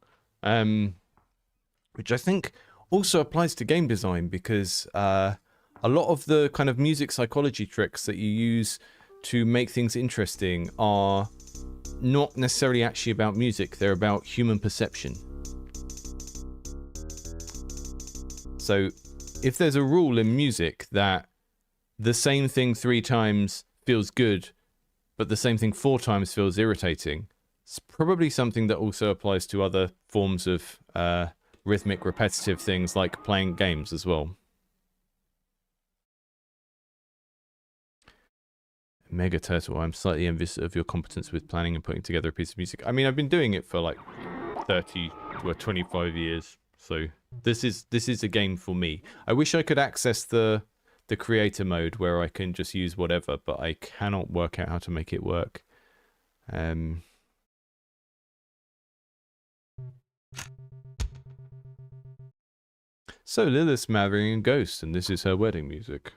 which I think also applies to game design, because a lot of the kind of music psychology tricks that you use to make things interesting are not necessarily actually about music. They're about human perception. So if there's a rule in music that the same thing 3 times feels good, but the same thing 4 times feels irritating, it's probably something that also applies to other forms of rhythmic, repetitive things like playing games as well. Mega Turtle, I'm slightly envious of your competence with planning and putting together a piece of music. I mean, I've been doing it for like 30 or 25 years, so this is a game for me. I wish I could access the creator mode where I can just use whatever, but I cannot work out how to make it work. So Lilith's marrying a ghost, and this is her wedding music.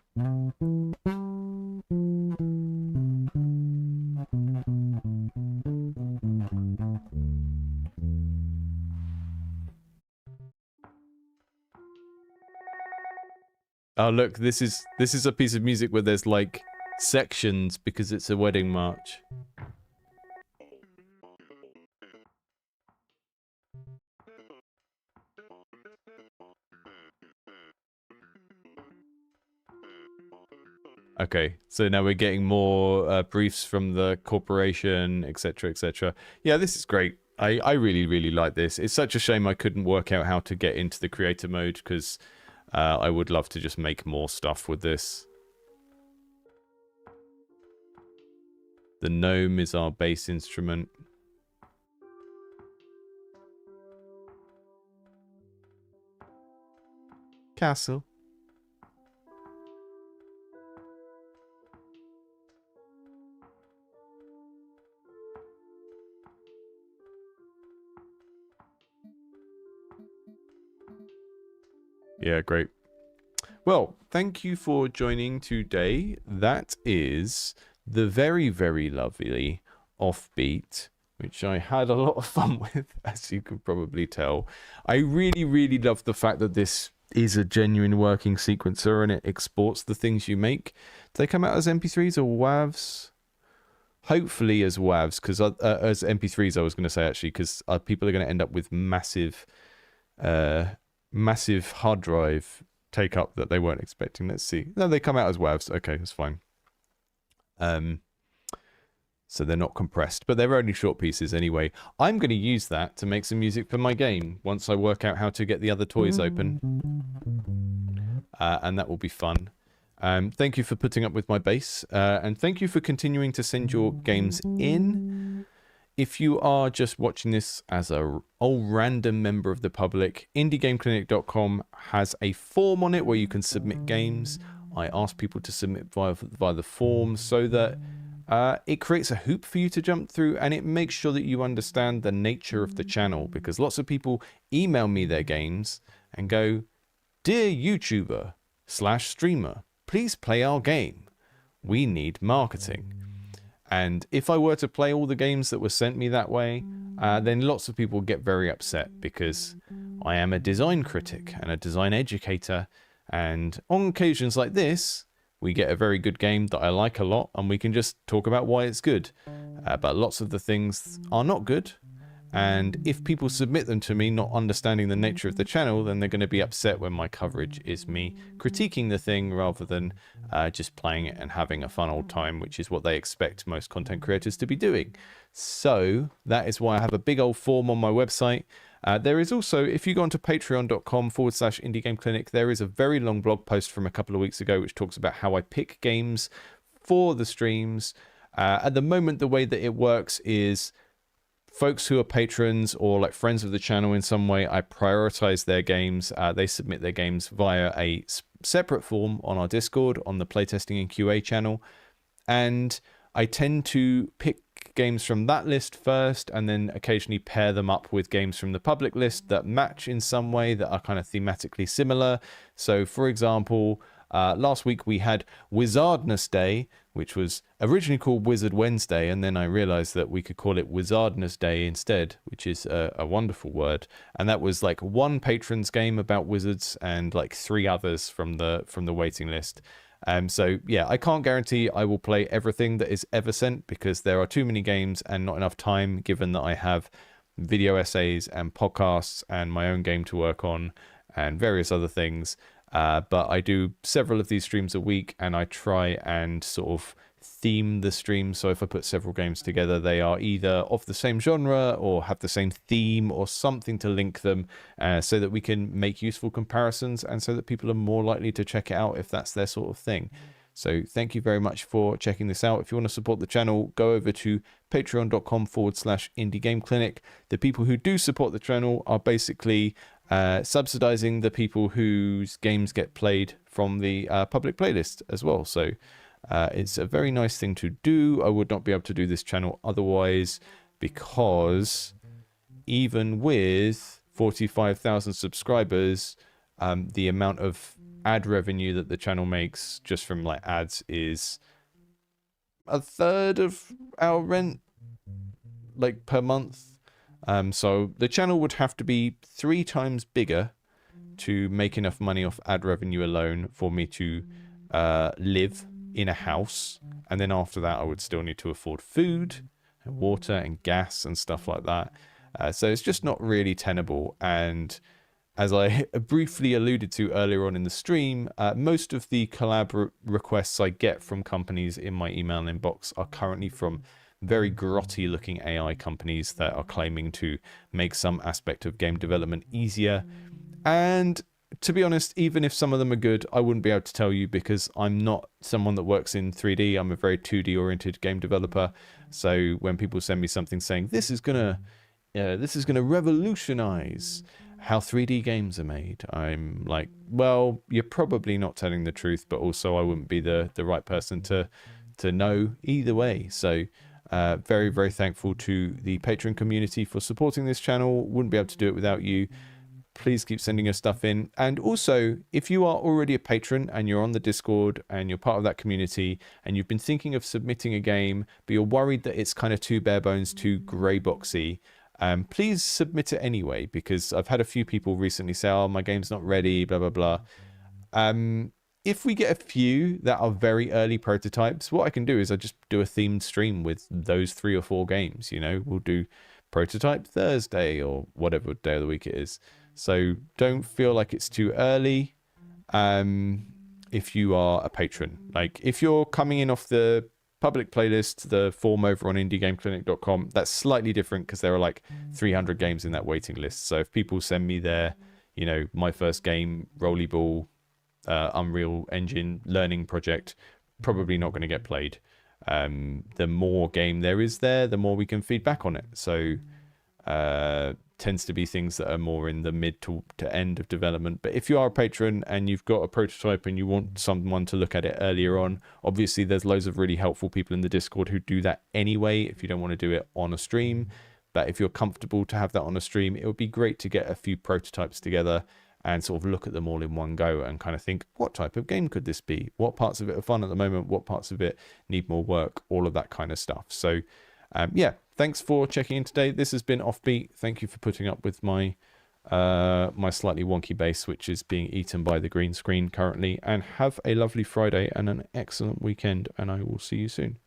Oh look, this is a piece of music where there's like sections because it's a wedding march. Okay, so now we're getting more briefs from the corporation, etc., etc. Yeah, this is great. I really, really like this. It's such a shame I couldn't work out how to get into the creator mode, because I would love to just make more stuff with this. The gnome is our bass instrument. Castle. Yeah, great. Well, thank you for joining today. That is the very, very lovely OffBeat, which I had a lot of fun with, as you can probably tell. I really, really love the fact that this is a genuine working sequencer and it exports the things you make. Do they come out as MP3s or WAVs? Hopefully as WAVs, because as MP3s, I was going to say, actually, because people are going to end up with massive hard drive take up that they weren't expecting. Let's see. No, they come out as WAVs. Okay, that's fine. So they're not compressed, but they're only short pieces anyway. I'm going to use that to make some music for my game once I work out how to get the other toys open. And that will be fun. Thank you for putting up with my bass. And thank you for continuing to send your games in. If you are just watching this as a random member of the public, indiegameclinic.com has a form on it where you can submit games. I ask people to submit via the form so that it creates a hoop for you to jump through, and it makes sure that you understand the nature of the channel, because lots of people email me their games and go, "Dear YouTuber / streamer, please play our game. We need marketing." And if I were to play all the games that were sent me that way, then lots of people get very upset, because I am a design critic and a design educator. And on occasions like this, we get a very good game that I like a lot, and we can just talk about why it's good. But lots of the things are not good. And if people submit them to me not understanding the nature of the channel, then they're going to be upset when my coverage is me critiquing the thing rather than just playing it and having a fun old time, which is what they expect most content creators to be doing. So that is why I have a big old form on my website. There is also, if you go onto patreon.com/indiegameclinic, there is a very long blog post from a couple of weeks ago which talks about how I pick games for the streams. At the moment, the way that it works is folks who are patrons or like friends of the channel in some way, I prioritize their games. They submit their games via a separate form on our Discord, on the playtesting and QA channel. And I tend to pick games from that list first, and then occasionally pair them up with games from the public list that match in some way, that are kind of thematically similar. So for example, last week we had Wizardness Day, which was originally called Wizard Wednesday, and then I realized that we could call it Wizardness Day instead, which is a wonderful word. And that was like one patron's game about wizards and like 3 others from the waiting list. So yeah, I can't guarantee I will play everything that is ever sent because there are too many games and not enough time, given that I have video essays and podcasts and my own game to work on and various other things. But I do several of these streams a week, and I try and sort of theme the stream. So if I put several games together, they are either of the same genre or have the same theme or something to link them, so that we can make useful comparisons and so that people are more likely to check it out if that's their sort of thing. So thank you very much for checking this out. If you want to support the channel, go over to patreon.com/indie game clinic. The people who do support the channel are basically subsidizing the people whose games get played from the public playlist as well. So it's a very nice thing to do. I would not be able to do this channel otherwise, because even with 45,000 subscribers, the amount of ad revenue that the channel makes just from like ads is a third of our rent, like, per month. So the channel would have to be 3 times bigger to make enough money off ad revenue alone for me to live in a house. And then after that, I would still need to afford food and water and gas and stuff like that. So it's just not really tenable. And as I briefly alluded to earlier on in the stream, most of the collab requests I get from companies in my email inbox are currently from very grotty looking AI companies that are claiming to make some aspect of game development easier. And to be honest, even if some of them are good, I wouldn't be able to tell you, because I'm not someone that works in 3D. I'm a very 2D oriented game developer. So when people send me something saying this is gonna revolutionize how 3D games are made, I'm like, well, you're probably not telling the truth, but also I wouldn't be the right person to know either way. So very, very thankful to the Patreon community for supporting this channel. Wouldn't be able to do it without you. Please keep sending your stuff in. And also, if you are already a patron and you're on the Discord and you're part of that community and you've been thinking of submitting a game, but you're worried that it's kind of too bare bones, too grey boxy, please submit it anyway, because I've had a few people recently say, oh, my game's not ready, blah, blah, blah. If we get a few that are very early prototypes, what I can do is I just do a themed stream with those 3 or 4 games. You know, we'll do prototype Thursday or whatever day of the week it is. So don't feel like it's too early if you are a patron. Like, if you're coming in off the public playlist, the form over on indiegameclinic.com, that's slightly different because there are like 300 games in that waiting list. So if people send me their, you know, my first game, Rollerball, Unreal Engine learning project, probably not going to get played. The more game there is there, the more we can feed back on it. So tends to be things that are more in the mid to end of development. But if you are a patron and you've got a prototype and you want someone to look at it earlier on, obviously there's loads of really helpful people in the Discord who do that anyway if you don't want to do it on a stream. But if you're comfortable to have that on a stream, it would be great to get a few prototypes together and sort of look at them all in one go and kind of think, what type of game could this be? What parts of it are fun at the moment? What parts of it need more work? All of that kind of stuff. So yeah, thanks for checking in today. This has been Offbeat. Thank you for putting up with my my slightly wonky bass, which is being eaten by the green screen currently. And have a lovely Friday and an excellent weekend, and I will see you soon.